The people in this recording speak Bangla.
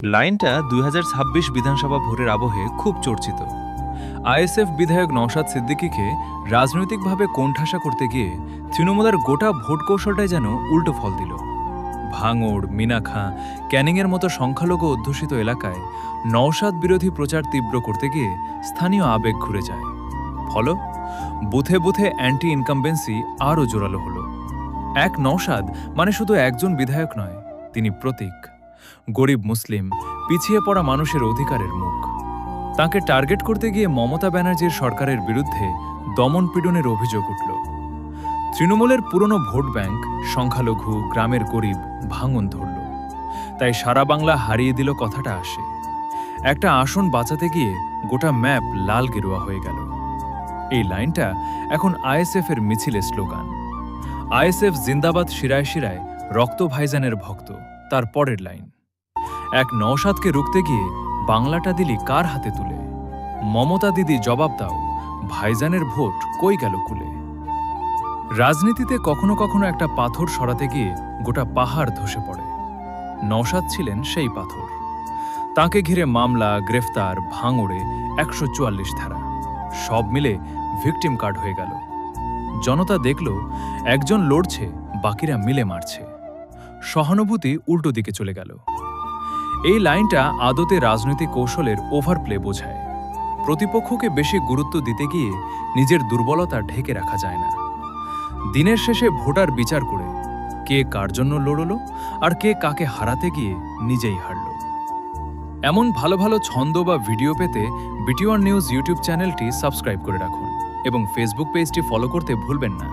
লাইনটা ২০২৬ বিধানসভা ভোটের আবহে খুব চর্চিত। আইএসএফ বিধায়ক নওশাদ সিদ্দিকীকে রাজনৈতিকভাবে কোণঠাসা করতে গিয়ে তৃণমূলের গোটা ভোট কৌশলটাই যেন উল্টো ফল দিল। ভাঙড়, মিনাখা, ক্যানিংয়ের মতো সংখ্যালঘু অধ্যুষিত এলাকায় নওশাদ বিরোধী প্রচার তীব্র করতে গিয়ে স্থানীয় আবেগ ঘুরে যায়। ফল, বুথে বুথে অ্যান্টি ইনকামবেন্সি আরও জোরালো হল। এক নওশাদ মানে শুধু একজন বিধায়ক নয়, তিনি প্রতীক, গরিব মুসলিম, পিছিয়ে পড়া মানুষের অধিকারের মুখ। তাকে টার্গেট করতে গিয়ে মমতা ব্যানার্জির সরকারের বিরুদ্ধে দমনপীড়নের অভিযোগ উঠল। তৃণমূলের পুরনো ভোট ব্যাংক, সংখ্যালঘু, গ্রামের গরিব ভাঙন ধরল। তাই সারা বাংলা হারিয়ে দিল কথাটা আসে। একটা আসন বাঁচাতে গিয়ে গোটা ম্যাপ লাল গেরুয়া হয়ে গেল। এই লাইনটা এখন আইএসএফের মিছিলের স্লোগান। আইএসএফ জিন্দাবাদ শিরায় শিরায়, রক্ত ভাইজানের ভক্ত। তার পরের লাইন, এক নওশাদকে রুখতে গিয়ে বাংলাটা দিলি কার হাতে তুলে? মমতা দিদি জবাব দাও, ভাইজানের ভোট কই গেল কুলে? রাজনীতিতে কখনো কখনো একটা পাথর সরাতে গিয়ে গোটা পাহাড় ধসে পড়ে। নওশাদ ছিলেন সেই পাথর। তাকে ঘিরে মামলা, গ্রেফতার, ভাঙড়ে ১৪৪ ধারা, সব মিলে ভিকটিম কার্ড হয়ে গেল। জনতা দেখল একজন লড়ছে, বাকিরা মিলে মারছে। সহানুভূতি উল্টো দিকে চলে গেল। এই লাইনটা আদতে রাজনৈতিক কৌশলের ওভারপ্লে বোঝায়। প্রতিপক্ষকে বেশি গুরুত্ব দিতে গিয়ে নিজের দুর্বলতা ঢেকে রাখা যায় না। দিনের শেষে ভোটার বিচার করে কে কার জন্য লড়ল আর কে কাকে হারাতে গিয়ে নিজেই হারল। এমন ভালো ভালো ছন্দ বা ভিডিও পেতে BT1 নিউজ ইউটিউব চ্যানেলটি সাবস্ক্রাইব করে রাখুন এবং ফেসবুক পেজটি ফলো করতে ভুলবেন না।